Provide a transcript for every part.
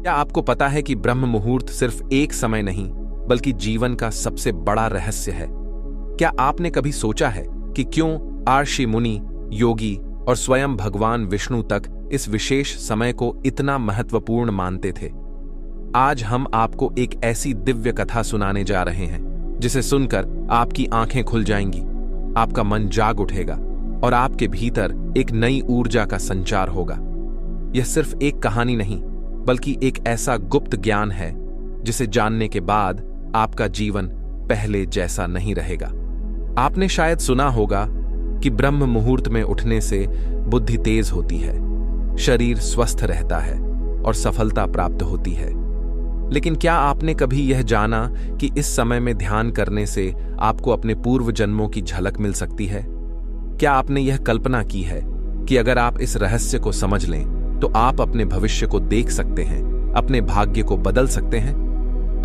क्या आपको पता है कि ब्रह्म मुहूर्त सिर्फ एक समय नहीं बल्कि जीवन का सबसे बड़ा रहस्य है? क्या आपने कभी सोचा है कि क्यों ऋषि मुनि, योगी और स्वयं भगवान विष्णु तक इस विशेष समय को इतना महत्वपूर्ण मानते थे? आज हम आपको एक ऐसी दिव्य कथा सुनाने जा रहे हैं जिसे सुनकर आपकी आंखें खुल जाएंगी, आपका मन जाग उठेगा और आपके भीतर एक नई ऊर्जा का संचार होगा। यह सिर्फ एक कहानी नहीं बल्कि एक ऐसा गुप्त ज्ञान है जिसे जानने के बाद आपका जीवन पहले जैसा नहीं रहेगा। आपने शायद सुना होगा कि ब्रह्म मुहूर्त में उठने से बुद्धि तेज होती है, शरीर स्वस्थ रहता है और सफलता प्राप्त होती है। लेकिन क्या आपने कभी यह जाना कि इस समय में ध्यान करने से आपको अपने पूर्व जन्मों की झलक मिल सकती है? क्या आपने यह कल्पना की है कि अगर आप इस रहस्य को समझ लें तो आप अपने भविष्य को देख सकते हैं, अपने भाग्य को बदल सकते हैं?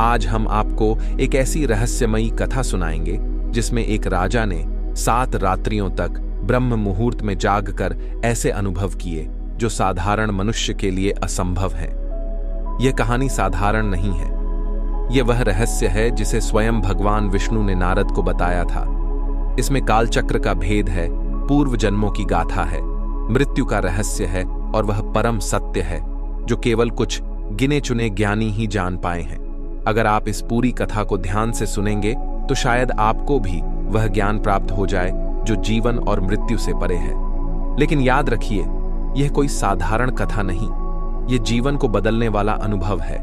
आज हम आपको एक ऐसी रहस्यमयी कथा सुनाएंगे जिसमें एक राजा ने 7 रात्रियों तक ब्रह्म मुहूर्त में जागकर ऐसे अनुभव किए जो साधारण मनुष्य के लिए असंभव है। यह कहानी साधारण नहीं है। यह वह रहस्य है जिसे स्वयं भगवान विष्णु ने नारद को बताया था। इसमें कालचक्र का भेद है, पूर्व जन्मों की गाथा है, मृत्यु का रहस्य है और वह परम सत्य है जो केवल कुछ गिने चुने ज्ञानी ही जान पाए हैं। अगर आप इस पूरी कथा को ध्यान से सुनेंगे तो शायद आपको भी वह ज्ञान प्राप्त हो जाए जो जीवन और मृत्यु से परे है। लेकिन याद रखिए, यह कोई साधारण कथा नहीं, यह जीवन को बदलने वाला अनुभव है।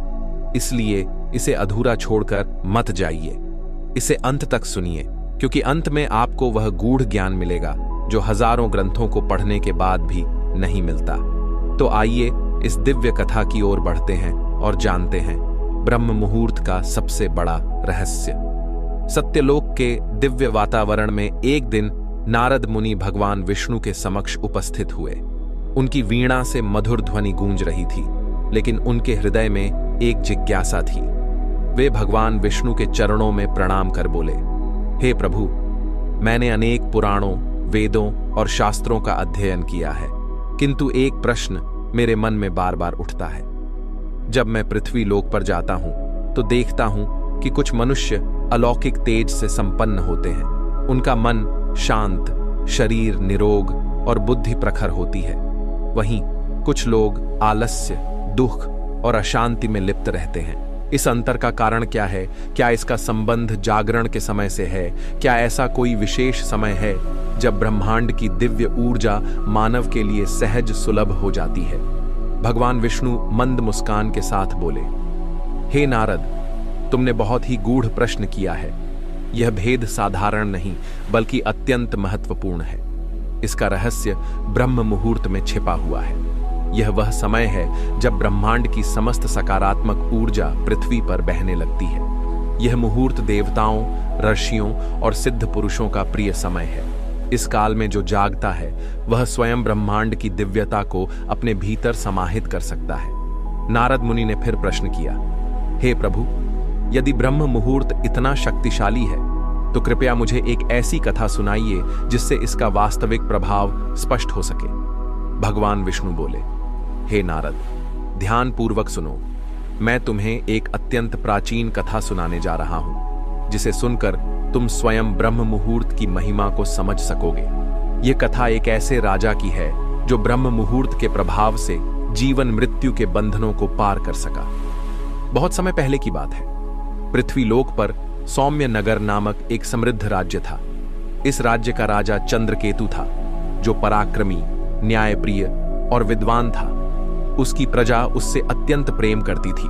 इसलिए इसे अधूरा छोड़कर मत जाइए, इसे अंत तक सुनिए, क्योंकि अंत में आपको वह गूढ़ ज्ञान मिलेगा जो हजारों ग्रंथों को पढ़ने के बाद भी नहीं मिलता। तो आइए इस दिव्य कथा की ओर बढ़ते हैं और जानते हैं ब्रह्म मुहूर्त का सबसे बड़ा रहस्य। सत्यलोक के दिव्य वातावरण में एक दिन नारद मुनि भगवान विष्णु के समक्ष उपस्थित हुए। उनकी वीणा से मधुर ध्वनि गूंज रही थी, लेकिन उनके हृदय में एक जिज्ञासा थी। वे भगवान विष्णु के चरणों में प्रणाम कर बोले, हे प्रभु, मैंने अनेक पुराणों, वेदों और शास्त्रों का अध्ययन किया है, किंतु एक प्रश्न मेरे मन में बार बार उठता है। जब मैं पृथ्वी लोक पर जाता हूं तो देखता हूं कि कुछ मनुष्य अलौकिक तेज से संपन्न होते हैं। उनका मन शांत, शरीर निरोग और बुद्धि प्रखर होती है। वहीं कुछ लोग आलस्य, दुख और अशांति में लिप्त रहते हैं। इस अंतर का कारण क्या है? क्या इसका संबंध जागरण के समय से है? क्या ऐसा कोई विशेष समय है जब ब्रह्मांड की दिव्य ऊर्जा मानव के लिए सहज सुलभ हो जाती है? भगवान विष्णु मंद मुस्कान के साथ बोले, हे नारद, तुमने बहुत ही गूढ़ प्रश्न किया है। यह भेद साधारण नहीं बल्कि अत्यंत महत्वपूर्ण है। इसका रहस्य ब्रह्म मुहूर्त में छिपा हुआ है। यह वह समय है जब ब्रह्मांड की समस्त सकारात्मक ऊर्जा पृथ्वी पर बहने लगती है। यह मुहूर्त देवताओं, ऋषियों और सिद्ध पुरुषों का प्रिय समय है। इस काल में जो जागता है वह स्वयं ब्रह्मांड की दिव्यता को अपने भीतर समाहित कर सकता है। नारद मुनि ने फिर प्रश्न किया, हे प्रभु, यदि ब्रह्म मुहूर्त इतना शक्तिशाली है तो कृपया मुझे एक ऐसी कथा सुनाइए जिससे इसका वास्तविक प्रभाव स्पष्ट हो सके। भगवान विष्णु बोले, हे नारद, ध्यान पूर्वक सुनो। मैं तुम्हें एक अत्यंत प्राचीन कथा सुनाने जा रहा हूं, जिसे सुनकर तुम स्वयं ब्रह्म मुहूर्त की महिमा को समझ सकोगे। यह कथा एक ऐसे राजा की है जो ब्रह्म मुहूर्त के प्रभाव से जीवन मृत्यु के बंधनों को पार कर सका। बहुत समय पहले की बात है। पृथ्वी लोक पर सौम्य नगर नामक एक समृद्ध राज्य था। इस राज्य का राजा चंद्रकेतु था, जो पराक्रमी, न्यायप्रिय और विद्वान था। उसकी प्रजा उससे अत्यंत प्रेम करती थी,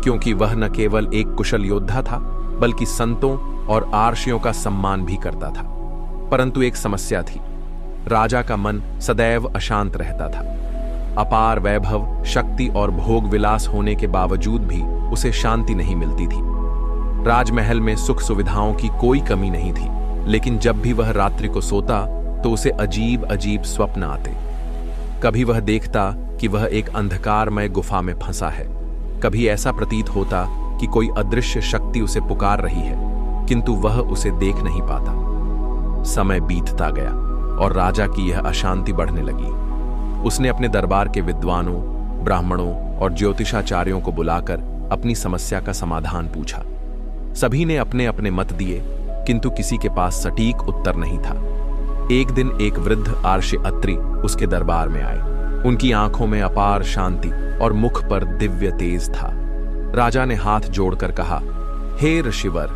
क्योंकि वह न केवल एक कुशल योद्धा था बल्कि संतों और आर्षियों का सम्मान भी करता था। परंतु एक समस्या थी। राजा का मन सदैव अशांत रहता था। अपार वैभव, शक्ति और भोग विलास होने के बावजूद भी उसे शांति नहीं मिलती थी। राजमहल में सुख सुविधाओं की कोई कमी नहीं थी, लेकिन जब भी वह रात्रि को सोता तो उसे अजीब अजीब स्वप्न आते। कभी वह देखता कि वह एक अंधकारमय गुफा में फंसा है, कभी ऐसा प्रतीत होता कि कोई अदृश्य शक्ति उसे पुकार रही है, किंतु वह उसे देख नहीं पाता। समय बीतता गया और राजा की यह अशांति बढ़ने लगी। उसने अपने दरबार के विद्वानों, ब्राह्मणों और ज्योतिषाचार्यों को बुलाकर अपनी समस्या का समाधान पूछा। सभी ने अपने अपने मत दिए, किंतु किसी के पास सटीक उत्तर नहीं था। एक दिन एक वृद्ध आर्षि अत्रि उसके दरबार में आए। उनकी आंखों में अपार शांति और मुख पर दिव्य तेज था। राजा ने हाथ जोड़कर कहा, हे ऋषिवर,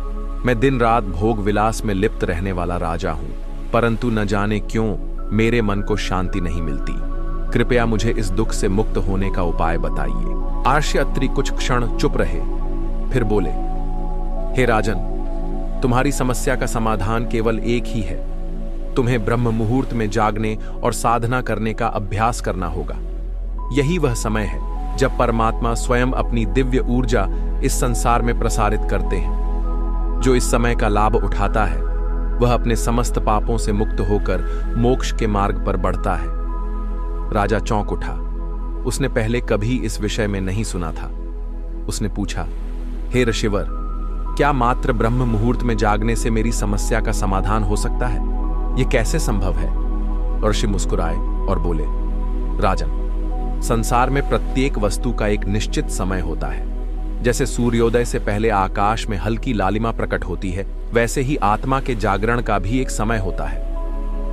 मैं दिन रात भोग विलास में लिप्त रहने वाला राजा हूं, परंतु न जाने क्यों मेरे मन को शांति नहीं मिलती। कृपया मुझे इस दुख से मुक्त होने का उपाय बताइए। आर्षि अत्रि कुछ क्षण चुप रहे, फिर बोले, हे राजन, तुम्हारी समस्या का समाधान केवल एक ही है। तुम्हें ब्रह्म मुहूर्त में जागने और साधना करने का अभ्यास करना होगा। यही वह समय है जब परमात्मा स्वयं अपनी दिव्य ऊर्जा इस संसार में प्रसारित करते हैं। जो इस समय का लाभ उठाता है वह अपने समस्त पापों से मुक्त होकर मोक्ष के मार्ग पर बढ़ता है। राजा चौंक उठा। उसने पहले कभी इस विषय में नहीं सुना था। उसने पूछा, हे ऋषिवर, क्या मात्र ब्रह्म मुहूर्त में जागने से मेरी समस्या का समाधान हो सकता है? यह कैसे संभव है? ऋषि मुस्कुराए और बोले, राजन, संसार में प्रत्येक वस्तु का एक निश्चित समय होता है। जैसे सूर्योदय से पहले आकाश में हल्की लालिमा प्रकट होती है, वैसे ही आत्मा के जागरण का भी एक समय होता है।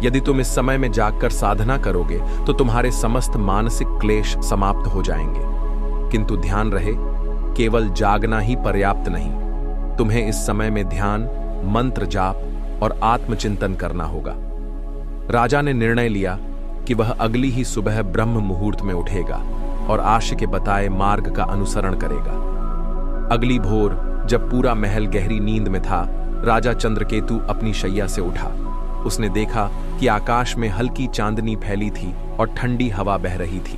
यदि तुम इस समय में जागकर साधना करोगे तो तुम्हारे समस्त मानसिक क्लेश समाप्त हो जाएंगे। किंतु ध्यान रहे, केवल जागना ही पर्याप्त नहीं। तुम्हें इस समय में ध्यान, मंत्र जाप और आत्मचिंतन करना होगा। राजा ने निर्णय लिया कि वह अगली ही सुबह ब्रह्म मुहूर्त में उठेगा और आर्षि के बताए मार्ग का अनुसरण करेगा। अगली भोर जब पूरा महल गहरी नींद में था, राजा चंद्रकेतु अपनी शैया से उठा। उसने देखा कि आकाश में हल्की चांदनी फैली थी और ठंडी हवा बह रही थी।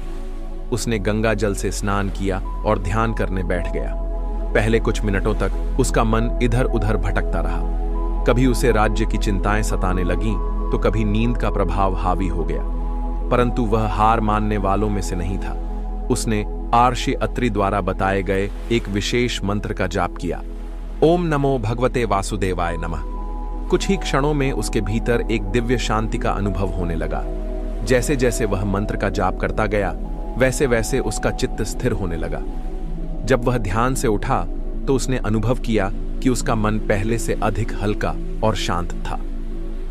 उसने गंगा जल से स्नान किया और ध्यान करने बैठ गया। पहले कुछ मिनटों तक उसका मन इधर उधर भटकता रहा। कभी उसे राज्य की चिंताएं सताने लगीं तो कभी नींद का प्रभाव हावी हो गया, परंतु वह हार मानने वालों में से नहीं था। उसने आर्षि अत्रि द्वारा बताए गए एक विशेष मंत्र का जाप किया। ओम नमो भगवते वासुदेवाय नमः। कुछ ही क्षणों में उसके भीतर एक दिव्य शांति का अनुभव होने लगा। जैसे जैसे वह मंत्र का जाप करता गया, वैसे वैसे उसका चित्त स्थिर होने लगा। जब वह ध्यान से उठा तो उसने अनुभव किया कि उसका मन पहले से अधिक हल्का और शांत था।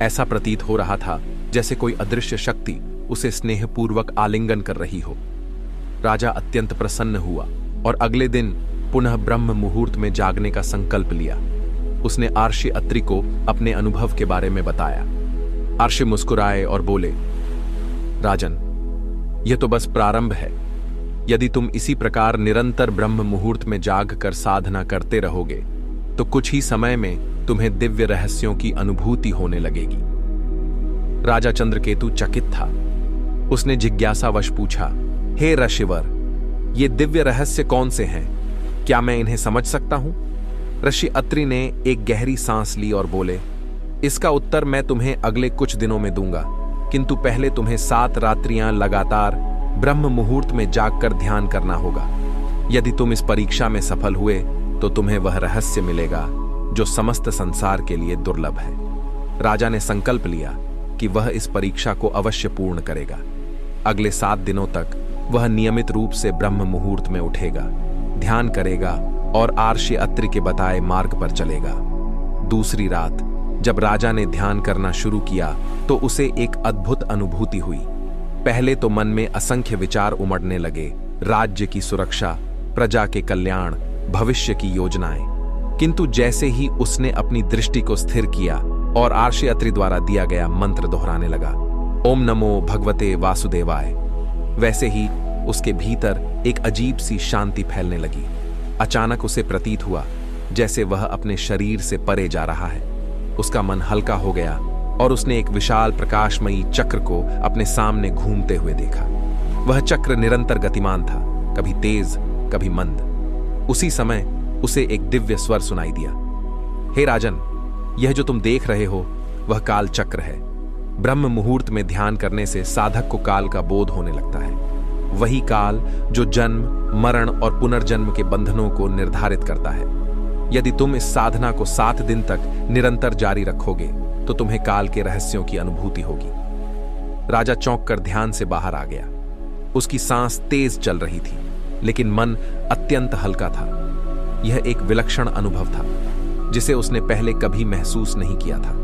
ऐसा प्रतीत हो रहा था जैसे कोई अदृश्य शक्ति उसे स्नेहपूर्वक आलिंगन कर रही हो। राजा अत्यंत प्रसन्न हुआ और अगले दिन पुनः ब्रह्म मुहूर्त में जागने का संकल्प लिया। उसने आर्षि अत्रि को अपने अनुभव के बारे में बताया। आर्षि मुस्कुराए और बोले, राजन, यह तो बस प्रारंभ है। यदि तुम इसी प्रकार निरंतर ब्रह्म मुहूर्त में जाग कर साधना करते रहोगे तो कुछ ही समय में तुम्हें दिव्य रहस्यों की अनुभूति होने लगेगी। राजा चंद्रकेतु चकित था। उसने जिज्ञासावश पूछा, हे ऋषिवर, ये दिव्य रहस्य कौन से हैं? क्या मैं इन्हें समझ सकता हूं? ऋषि अत्रि ने एक गहरी सांस ली और बोले, इसका उत्तर मैं तुम्हें अगले कुछ दिनों में दूंगा, किंतु पहले तुम्हें 7 रात्रियां लगातार ब्रह्म मुहूर्त में जागकर ध्यान करना होगा। यदि तुम इस परीक्षा में सफल हुए तो तुम्हें वह रहस्य मिलेगा जो समस्त संसार के लिए दुर्लभ है। राजा ने संकल्प लिया कि वह इस परीक्षा को अवश्य पूर्ण करेगा। अगले 7 दिनों तक वह नियमित रूप से ब्रह्म मुहूर्त में उठेगा, ध्यान करेगा और आर्षि अत्रि के बताए मार्ग पर चलेगा। दूसरी रात जब राजा ने ध्यान करना शुरू किया तो उसे एक अद्भुत अनुभूति हुई। पहले तो मन में असंख्य विचार उमड़ने लगे, राज्य की सुरक्षा, प्रजा के कल्याण, भविष्य की योजनाएं। किंतु जैसे ही उसने अपनी दृष्टि को स्थिर किया और आर्षि अत्रि द्वारा दिया गया मंत्र दोहराने लगा, ओम नमो भगवते वासुदेवाय, वैसे ही उसके भीतर एक अजीब सी शांति फैलने लगी। अचानक उसे प्रतीत हुआ जैसे वह अपने शरीर से परे जा रहा है। उसका मन हल्का हो गया और उसने एक विशाल प्रकाशमयी चक्र को अपने सामने घूमते हुए देखा। वह चक्र निरंतर गतिमान था, कभी तेज कभी मंद। उसी समय उसे एक दिव्य स्वर सुनाई दिया, हे राजन, यह जो तुम देख रहे हो वह काल चक्र है। ब्रह्म मुहूर्त में ध्यान करने से साधक को काल का बोध होने लगता है। वही काल जो जन्म, मरण और पुनर्जन्म के बंधनों को निर्धारित करता है। यदि तुम इस साधना को 7 दिन तक निरंतर जारी रखोगे तो तुम्हें काल के रहस्यों की अनुभूति होगी। राजा चौंक कर ध्यान से बाहर आ गया। उसकी सांस तेज चल रही थी, लेकिन मन अत्यंत हल्का था। यह एक विलक्षण अनुभव था जिसे उसने पहले कभी महसूस नहीं किया था।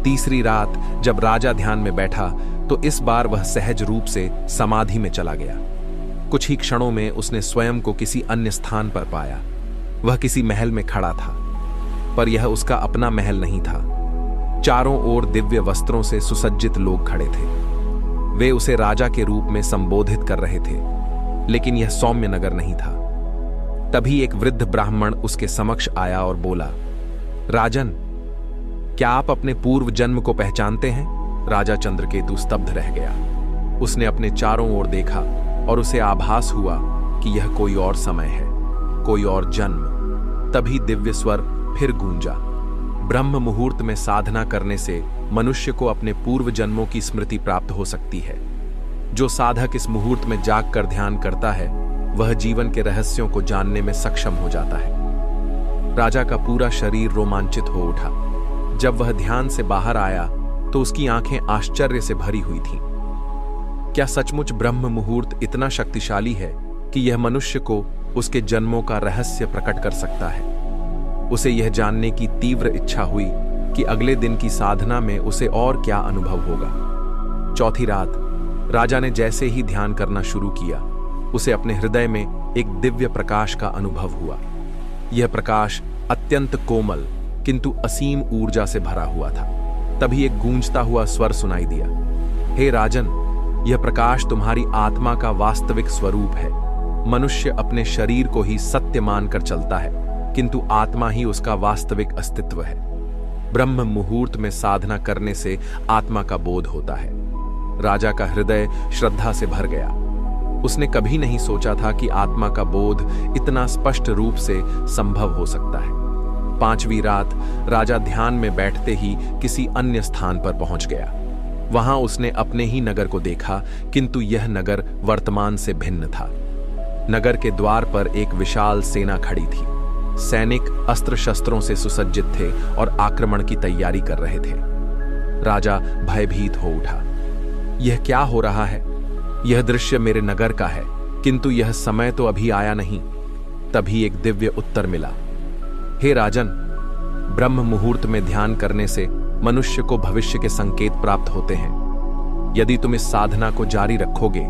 तीसरी रात जब राजा ध्यान में बैठा तो इस बार वह सहज रूप से समाधि में चला गया। कुछ ही क्षणों में उसने स्वयं को किसी अन्य स्थान पर पाया। वह किसी महल में खड़ा था, पर यह उसका अपना महल नहीं था। चारों ओर दिव्य वस्त्रों से सुसज्जित लोग खड़े थे। वे उसे राजा के रूप में संबोधित कर रहे थे, लेकिन यह सौम्य नगर नहीं था। तभी एक वृद्ध ब्राह्मण उसके समक्ष आया और बोला, राजन, क्या आप अपने पूर्व जन्म को पहचानते हैं? राजा चंद्रकेतु स्तब्ध रह गया। उसने अपने चारों ओर देखा और उसे आभास हुआ कि यह कोई और समय है, कोई और जन्म। तभी दिव्य स्वर फिर गूंजा। ब्रह्म मुहूर्त में साधना करने से मनुष्य को अपने पूर्व जन्मों की स्मृति प्राप्त हो सकती है। जो साधक इस मुहूर्त में जागकर ध्यान करता है, वह जीवन के रहस्यों को जानने में सक्षम हो जाता है। राजा का पूरा शरीर रोमांचित हो उठा। जब वह ध्यान से बाहर आया तो उसकी आंखें आश्चर्य से भरी हुई थीं। क्या सचमुच ब्रह्म मुहूर्त इतना शक्तिशाली है कि यह मनुष्य को उसके जन्मों का रहस्य प्रकट कर सकता है? उसे यह जानने की तीव्र इच्छा हुई कि अगले दिन की साधना में उसे और क्या अनुभव होगा। चौथी रात राजा ने जैसे ही ध्यान करना शुरू किया, उसे अपने हृदय में एक दिव्य प्रकाश का अनुभव हुआ। यह प्रकाश अत्यंत कोमल किंतु असीम ऊर्जा से भरा हुआ था। तभी एक गूंजता हुआ स्वर सुनाई दिया, हे राजन, यह प्रकाश तुम्हारी आत्मा का वास्तविक स्वरूप है। मनुष्य अपने शरीर को ही सत्य मानकर चलता है, किंतु आत्मा ही उसका वास्तविक अस्तित्व है। ब्रह्म मुहूर्त में साधना करने से आत्मा का बोध होता है। राजा का हृदय श्रद्धा से भर गया। उसने कभी नहीं सोचा था कि आत्मा का बोध इतना स्पष्ट रूप से संभव हो सकता है। पांचवी रात राजा ध्यान में बैठते ही किसी अन्य स्थान पर पहुंच गया। वहां उसने अपने ही नगर को देखा, किंतु यह नगर वर्तमान से भिन्न था। नगर के द्वार पर एक विशाल सेना खड़ी थी। सैनिक अस्त्र शस्त्रों से सुसज्जित थे और आक्रमण की तैयारी कर रहे थे। राजा भयभीत हो उठा। यह क्या हो रहा है? यह दृश्य मेरे नगर का है, किंतु यह समय तो अभी आया नहीं। तभी एक दिव्य उत्तर मिला, हे राजन, ब्रह्म मुहूर्त में ध्यान करने से मनुष्य को भविष्य के संकेत प्राप्त होते हैं। यदि तुम इस साधना को जारी रखोगे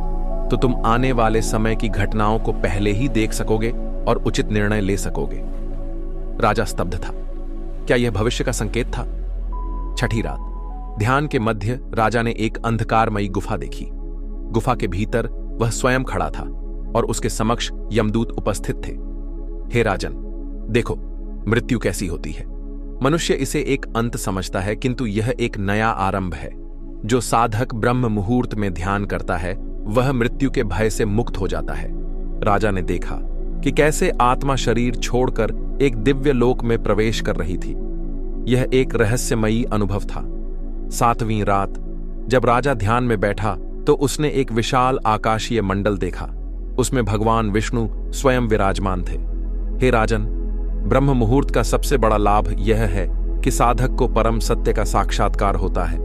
तो तुम आने वाले समय की घटनाओं को पहले ही देख सकोगे और उचित निर्णय ले सकोगे। राजा स्तब्ध था। क्या यह भविष्य का संकेत था? छठी रात ध्यान के मध्य राजा ने एक अंधकारमयी गुफा देखी। गुफा के भीतर वह स्वयं खड़ा था और उसके समक्ष यमदूत उपस्थित थे। हे राजन, देखो मृत्यु कैसी होती है। मनुष्य इसे एक अंत समझता है, किंतु यह एक नया आरंभ है। जो साधक ब्रह्म मुहूर्त में ध्यान करता है, वह मृत्यु के भय से मुक्त हो जाता है। राजा ने देखा कि कैसे आत्मा शरीर छोड़कर एक दिव्य लोक में प्रवेश कर रही थी। यह एक रहस्यमयी अनुभव था। सातवीं रात जब राजा ध्यान में बैठा तो उसने एक विशाल आकाशीय मंडल देखा। उसमें भगवान विष्णु स्वयं विराजमान थे। हे राजन, ब्रह्म मुहूर्त का सबसे बड़ा लाभ यह है कि साधक को परम सत्य का साक्षात्कार होता है।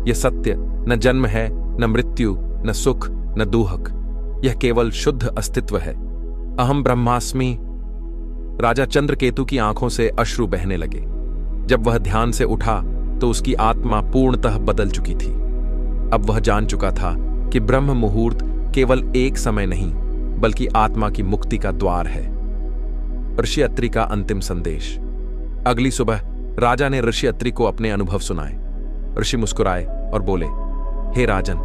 यह सत्य न जन्म है, न मृत्यु, न सुख, न दुख। यह केवल शुद्ध अस्तित्व है। अहम ब्रह्मास्मि। राजा चंद्रकेतु की आंखों से अश्रु बहने लगे। जब वह ध्यान से उठा तो उसकी आत्मा पूर्णतः बदल चुकी थी। अब वह जान चुका था कि ब्रह्म मुहूर्त केवल एक समय नहीं, बल्कि आत्मा की मुक्ति का द्वार है। ऋषि अत्रि का अंतिम संदेश। अगली सुबह राजा ने ऋषि अत्रि को अपने अनुभव सुनाए। ऋषि मुस्कुराए और बोले, हे राजन,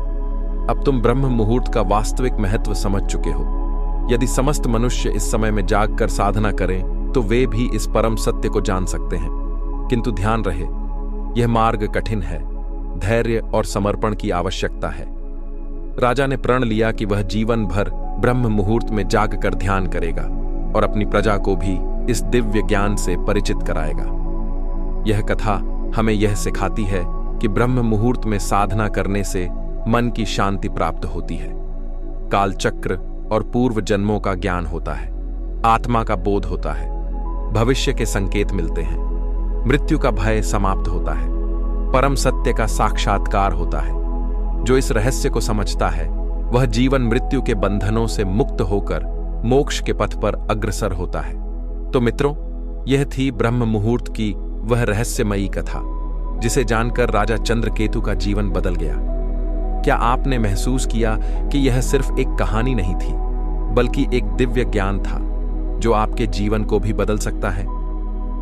अब तुम ब्रह्म मुहूर्त का वास्तविक महत्व समझ चुके हो। यदि समस्त मनुष्य इस समय में जागकर साधना करें तो वे भी इस परम सत्य को जान सकते हैं। किंतु ध्यान रहे, यह मार्ग कठिन है। धैर्य और समर्पण की आवश्यकता है। राजा ने प्रण लिया कि वह जीवन भर ब्रह्म मुहूर्त में जागकर ध्यान करेगा और अपनी प्रजा को भी इस दिव्य ज्ञान से परिचित कराएगा। यह कथा हमें यह सिखाती है कि ब्रह्म मुहूर्त में साधना करने से मन की शांति प्राप्त होती है। कालचक्र और पूर्व जन्मों का ज्ञान होता है। आत्मा का बोध होता है। भविष्य के संकेत मिलते हैं। मृत्यु का भय समाप्त होता है। परम सत्य का साक्षात्कार होता है। जो इस रहस्य को समझता है वह जीवन मृत्यु के बंधनों से मुक्त होकर मोक्ष के पथ पर अग्रसर होता है। तो मित्रों, यह थी ब्रह्म मुहूर्त की वह रहस्यमयी कथा, जिसे जानकर राजा चंद्रकेतु का जीवन बदल गया। क्या आपने महसूस किया कि यह सिर्फ एक कहानी नहीं थी, बल्कि एक दिव्य ज्ञान था जो आपके जीवन को भी बदल सकता है?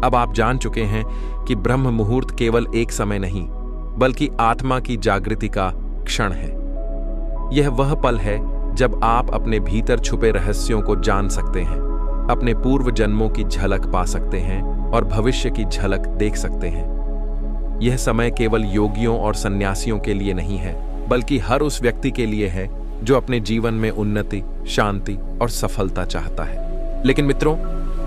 अब आप जान चुके हैं कि ब्रह्म मुहूर्त केवल एक समय नहीं, बल्कि आत्मा की जागृति का क्षण है। यह वह पल है जब आप अपने भीतर छुपे रहस्यों को जान सकते हैं, अपने पूर्व जन्मों की झलक पा सकते हैं और भविष्य की झलक देख सकते हैं। यह समय केवल योगियों और सन्यासियों के लिए नहीं है, बल्कि हर उस व्यक्ति के लिए है जो अपने जीवन में उन्नति, शांति और सफलता चाहता है। लेकिन मित्रों,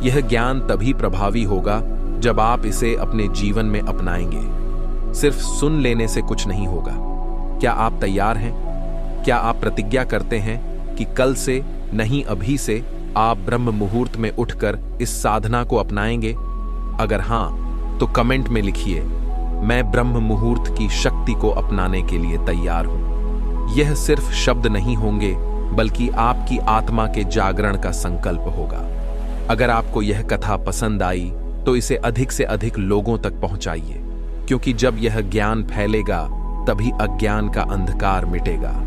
यह ज्ञान तभी प्रभावी होगा जब आप इसे अपने जीवन में अपनाएंगे। सिर्फ सुन लेने से कुछ नहीं होगा। क्या आप तैयार हैं? क्या आप प्रतिज्ञा करते हैं कि कल से नहीं, अभी से आप ब्रह्म मुहूर्त में उठकर इस साधना को अपनाएंगे? अगर हां, तो कमेंट में लिखिए, मैं ब्रह्म मुहूर्त की शक्ति को अपनाने के लिए तैयार हूं। यह सिर्फ शब्द नहीं होंगे, बल्कि आपकी आत्मा के जागरण का संकल्प होगा। अगर आपको यह कथा पसंद आई तो इसे अधिक से अधिक लोगों तक पहुंचाइए, क्योंकि जब यह ज्ञान फैलेगा तभी अज्ञान का अंधकार मिटेगा।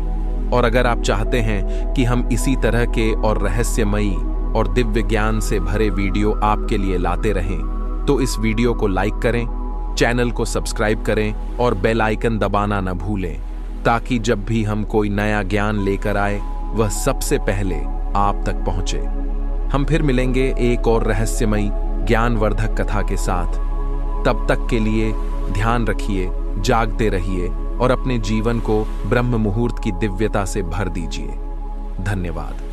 और अगर आप चाहते हैं कि हम इसी तरह के और रहस्यमयी और दिव्य ज्ञान से भरे वीडियो आपके लिए लाते रहें, तो इस वीडियो को लाइक करें, चैनल को सब्सक्राइब करें और बेल आइकन दबाना न भूलें, ताकि जब भी हम कोई नया ज्ञान लेकर आए वह सबसे पहले आप तक पहुंचे। हम फिर मिलेंगे एक और रहस्यमयी ज्ञानवर्धक कथा के साथ। तब तक के लिए ध्यान रखिए, जागते रहिए और अपने जीवन को ब्रह्म मुहूर्त की दिव्यता से भर दीजिए। धन्यवाद।